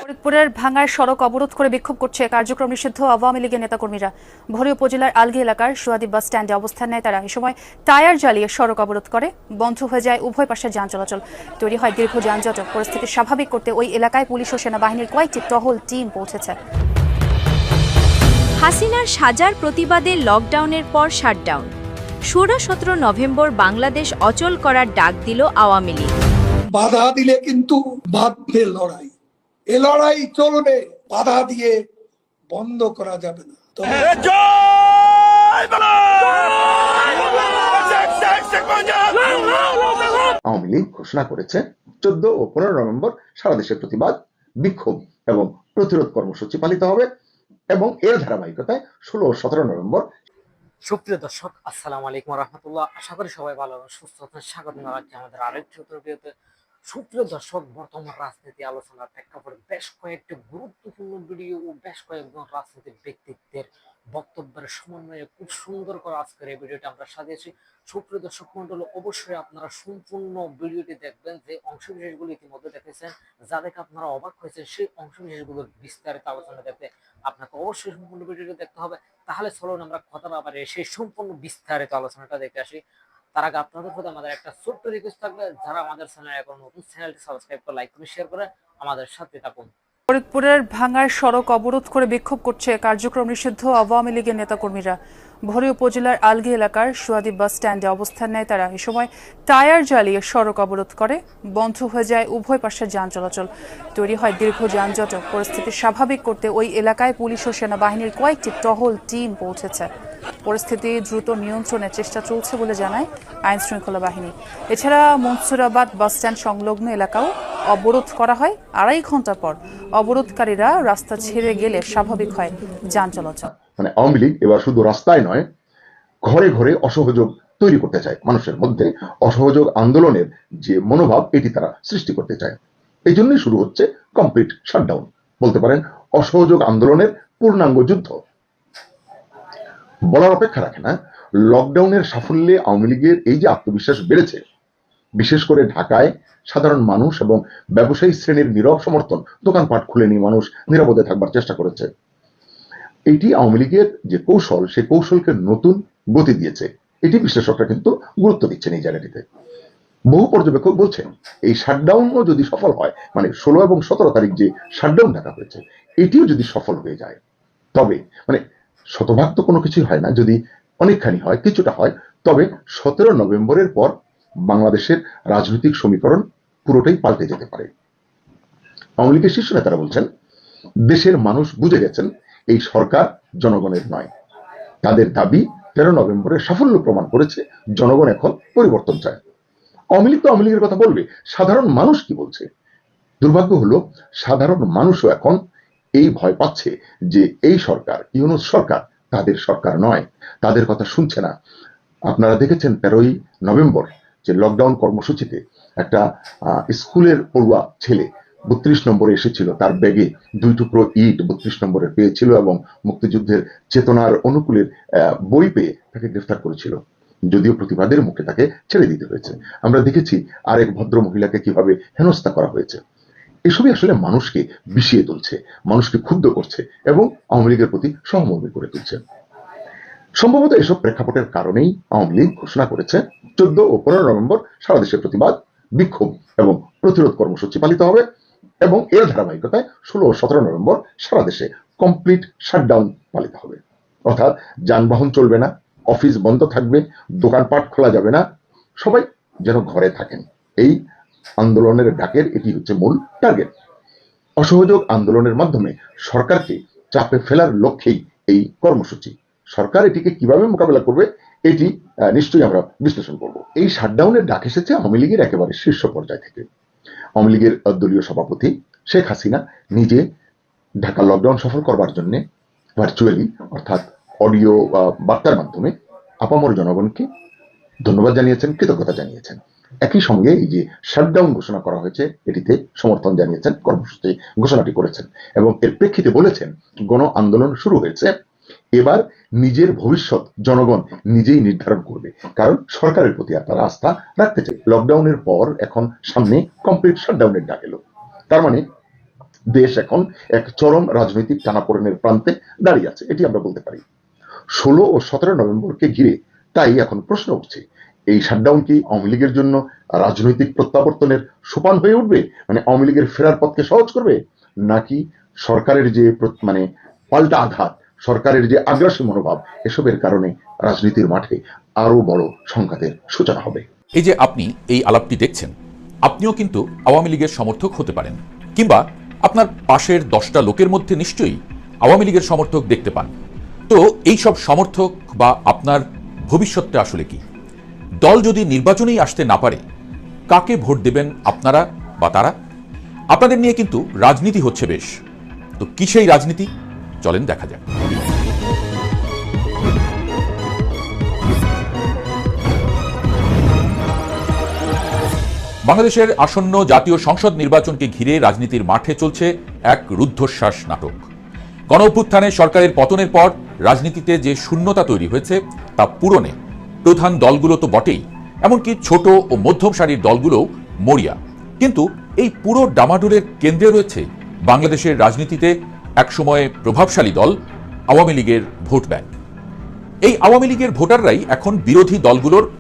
ফরিদপুরের ভাঙ্গায় সড়ক অবরোধ করে বিক্ষোভ করছে কার্যক্রম নিষিদ্ধ আওয়ামী লীগের নেতাকর্মীরা। ভোরে উপজেলার আলগী এলাকার সোয়াদি বাস স্ট্যান্ডে অবস্থান নেয় তারা। এ সময় টায়ার জ্বালিয়ে সড়ক অবরোধ করে, বন্ধ হয়ে যায় উভয় পাশের যান চলাচল। তৈরি হয় দীর্ঘ যানজট। পরিস্থিতি স্বাভাবিক করতে ওই এলাকায় পুলিশ ও সেনাবাহিনীর কয়েকটি টহল টিম পৌঁছেছে। হাসিনার সাজার প্রতিবাদে লকডাউনের পর শাটডাউন। 16-17 নভেম্বর বাংলাদেশ অচল করার ডাক দিল আওয়ামী লীগ। বাধা দিলে কিন্তু বাঁধবে লড়াই, এ লড়াই চলবে, বাধা দিয়ে বন্ধ করা যাবে না। আওয়ামী লীগ ঘোষণা করেছে 14 ও 15 নভেম্বর সারা দেশে প্রতিবাদ, বিক্ষোভ এবং প্রতিরোধ কর্মসূচি পালিত হবে এবং এর ধারাবাহিকতায় 16 ও 17 নভেম্বর। সুপ্রিয় দর্শক, আসসালামু আলাইকুম রাহমাতুল্লাহ। আশা করি সবাই ভালো এবং সুস্থ আছেন। স্বাগত জানাচ্ছি আমাদের আরেকটি ভিডিওতে। সুপ্রিয় দর্শক, বর্তমান রাজনীতি আলোচনার প্রেক্ষাপটে বেশ কয়েকটি গুরুত্বপূর্ণ ভিডিও ও বেশ কয়েকজন রাজনৈতিক ব্যক্তিত্বের বক্তব্যের সমন্বয়ে খুব সুন্দর করে আজকের এই ভিডিওটি আমরা সাজিয়েছি। সুপ্রিয় দর্শক মন্ডল, অবশ্যই আপনারা সম্পূর্ণ ভিডিওটি দেখবেন। যে অংশবিশেষগুলো ইতিমধ্যে দেখেছেন, যা দেখে আপনারা অবাক হয়েছেন, সেই অংশবিশেষগুলোর বিস্তারিত আলোচনা দেখতে আপনাকে অবশ্যই সম্পূর্ণ ভিডিওটি দেখতে হবে। তাহলে চলুন আমরা কথা না বাড়িয়ে সেই সম্পূর্ণ বিস্তারিত আলোচনাটা দেখে আসি। তার আগে আপনাদের প্রতি আমাদের একটা ছোট্ট রিকোয়েস্ট থাকবে, যারা আমাদের চ্যানেলে এখন নতুন, চ্যানেলটি সাবস্ক্রাইব করে লাইক করে শেয়ার করে আমাদের সাথে থাকুন। ফরিদপুরের ভাঙ্গায় সড়ক অবরোধ করে বিক্ষোভ করছে কার্যক্রম নিষিদ্ধ আওয়ামী লীগের নেতাকর্মীরা। ভোরে উপজেলার আলগী এলাকার সোয়াদি বাস স্ট্যান্ডে অবস্থান নেয় তারা। এ সময় টায়ার জ্বালিয়ে সড়ক অবরোধ করে, বন্ধ হয়ে যায় উভয় পাশের যান চলাচল। তৈরি হয় দীর্ঘ যানজট। পরিস্থিতি স্বাভাবিক করতে ওই এলাকায় পুলিশ ও সেনাবাহিনীর কয়েকটি টহল টিম পৌঁছেছে। পরিস্থিতি দ্রুত নিয়ন্ত্রণের চেষ্টা চলছে বলে জানায় আইন শৃঙ্খলা বাহিনী। এছাড়া মনসুরাবাদ বাস স্ট্যান্ড সংলগ্ন এলাকাও অবরোধ করা হয়। 2.5 ঘন্টা পর অবরোধকারীরা রাস্তা ছেড়ে গেলে স্বাভাবিক হয় যান চলাচল। মানে আওয়ামী লীগ এবার শুধু রাস্তায় নয়, ঘরে ঘরে অসহযোগ তৈরি করতে চায়। মানুষের মধ্যে অসহযোগ আন্দোলনের যে মনোভাব, এটি তারা সৃষ্টি করতে চায়। এই জন্যই শুরু হচ্ছে কমপ্লিট শাটডাউন, বলতে পারেন অসহযোগ আন্দোলনের পূর্ণাঙ্গ যুদ্ধ। বলার অপেক্ষা রাখে না, লকডাউনের সাফল্যে আওয়ামী লীগের এই যে আত্মবিশ্বাস বেড়েছে, বিশেষ করে ঢাকায় সাধারণ মানুষ এবং ব্যবসায়ী শ্রেণীর নীরব সমর্থন, দোকানপাট খুলে নিয়ে মানুষ নিরাপদে থাকবার চেষ্টা করেছে। এটি আওয়ামী লীগের যে কৌশল, সেই কৌশলকে নতুন গতি দিয়েছে। এটি বিশ্লেষকরা কিন্তু গুরুত্ব দিচ্ছেন এই জায়গাটিতে। বহু পর্যবেক্ষক বলছেন, এই শাটডাউনও যদি সফল হয়, মানে 16 এবং 17 তারিখ যে শাটডাউন ডাকা হয়েছে, এটিও যদি সফল হয়ে যায়, তবে মানে শতভাগ তো কোনো কিছুই হয় না, যদি অনেকখানি হয়, কিছুটা হয়, তবে 17 নভেম্বরের পর বাংলাদেশের রাজনৈতিক সমীকরণ পুরোটাই পাল্টে যেতে পারে। আওয়ামী লীগের শীর্ষ নেতারা বলছেন, দেশের মানুষ বুঝে গেছেন এই সরকার জনগণের নয়। তাদের দাবি 13 নভেম্বরের সাফল্য প্রমাণ করেছে, জনগণ এখন পরিবর্তন চায়। আওয়ামী লীগ তো আওয়ামী লীগের কথা বলবে, সাধারণ মানুষ কি বলছে? দুর্ভাগ্য হলো, সাধারণ মানুষও এখন এই ভয় পাচ্ছে যে এই সরকার, ইউনূস সরকার, তাদের সরকার নয়, তাদের কথা শুনছে না। আপনারা দেখেছেন 13ই নভেম্বর যে লকডাউন কর্মসূচিতে একটা স্কুলের পড়ুয়া ছেলে 32 নম্বরে এসেছিল, তার ব্যাগে 2 টুকরো ইট 32 নম্বরে পেয়েছিল এবং মুক্তিযুদ্ধের চেতনার অনুকূলের বই পেয়ে তাকে গ্রেফতার করেছিল। যদিও প্রতিবাদের মুখে তাকে ছেড়ে দিতে হয়েছে। আমরা দেখেছি আরেক ভদ্র মহিলাকে কিভাবে হেনস্থা করা হয়েছে। এসবই আসলে মানুষকে বিষিয়ে তুলছে, মানুষকে ক্ষুব্ধ করছে এবং আওয়ামী লীগের প্রতি সহমর্মী করে তুলছে। সম্ভবত এসব প্রেক্ষাপটের কারণেই আওয়ামী লীগ ঘোষণা করেছে 14 ও 15 নভেম্বর সারা দেশে প্রতিবাদ, বিক্ষোভ এবং প্রতিরোধ কর্মসূচি পালিত হবে এবং এর ধারাবাহিকতায় 16 ও 17 নভেম্বর সারা দেশে কমপ্লিট শাটডাউন পালিত হবে। অর্থাৎ যানবাহন চলবে না, অফিস বন্ধ থাকবে, দোকানপাট খোলা যাবে না, সবাই যেন ঘরে থাকেন। এই আন্দোলনের ডাকের এটি হচ্ছে মূল টার্গেট। অসহযোগ আন্দোলনের মাধ্যমে সরকারকে চাপে ফেলার লক্ষ্যেই এই কর্মসূচি। সরকার এটিকে কিভাবে মোকাবেলা করবে, এটি নিশ্চয়ই আমরা বিশ্লেষণ করব। এই শাটডাউনের ডাক এসেছে আওয়ামী লীগের একেবারে শীর্ষ পর্যায় থেকে। আওয়ামী লীগের দলীয় সভাপতি শেখ হাসিনা নিজে ঢাকা লকডাউন সফল করবার জন্য ভার্চুয়ালি, অর্থাৎ অডিও বার্তার মাধ্যমে আপামর জনগণকে ধন্যবাদ জানিয়েছেন, কৃতজ্ঞতা জানিয়েছেন। একই সঙ্গে এই যে শাটডাউন ঘোষণা করা হয়েছে, এটিতে সমর্থন জানিয়েছেন, কর্মসূচি ঘোষণাটি করেছেন এবং এর প্রেক্ষিতে বলেছেন, গণ আন্দোলন শুরু হয়েছে, এবার নিজের ভবিষ্যৎ জনগণ নিজেই নির্ধারণ করবে, কারণ সরকারের প্রতি আর তারা আস্থা রাখতে চায়। লকডাউনের পর এখন সামনে কমপ্লিট শাটডাউনের ডাক এলো। তার মানে দেশ এখন এক চরম রাজনৈতিক টানাপোড়েনের প্রান্তে দাঁড়িয়ে আছে, এটি আমরা বলতে পারি। 16 ও 17 নভেম্বরকে ঘিরে তাই এখন প্রশ্ন উঠছে, এই শাটডাউন কি আওয়ামী লীগের জন্য রাজনৈতিক প্রত্যাবর্তনের সোপান হয়ে উঠবে, মানে আওয়ামী লীগের ফেরার পথকে সহজ করবে, নাকি সরকারের যে মানে পাল্টা আঘাত, সরকারের যে আগ্রাসী মনোভাব, এসবের কারণে রাজনীতির মাঠে আরো বড় সংঘাতের সূচনা হবে। এই যে আপনি এই আলাপটি দেখছেন, আপনিও কিন্তু আওয়ামী লীগের সমর্থক হতে পারেন, কিংবা আপনার পাশের 10টা লোকের মধ্যে নিশ্চয়ই আওয়ামী লীগের সমর্থক দেখতে পান। তো এই সব সমর্থক বা আপনার ভবিষ্যৎটা আসলে কি? দল যদি নির্বাচনেই আসতে না পারে, কাকে ভোট দেবেন আপনারা বা তারা? আপনাদের নিয়ে কিন্তু রাজনীতি হচ্ছে বেশ। তো কি সেই রাজনীতি? চলেন দেখা যাক। বাংলাদেশের আসন্ন জাতীয় সংসদ নির্বাচনকে ঘিরে রাজনীতির মাঠে চলছে এক রুদ্ধশ্বাস নাটক। গণঅভ্যুত্থানে সরকারের পতনের পর রাজনীতিতে যে শূন্যতা তৈরি হয়েছে তা পূরণে প্রধান দলগুলো তো বটেই, এমনকি ছোট ও মধ্যম সারির দলগুলোও মরিয়া। কিন্তু এই পুরো ডামাডোলের কেন্দ্রে রয়েছে বাংলাদেশের রাজনীতিতে একসময়ে প্রভাবশালী দল আওয়ামী লীগের ভোট ব্যাংক। এই আওয়ামী লীগের ভোটাররাই এখন বিরোধী দলগুলোর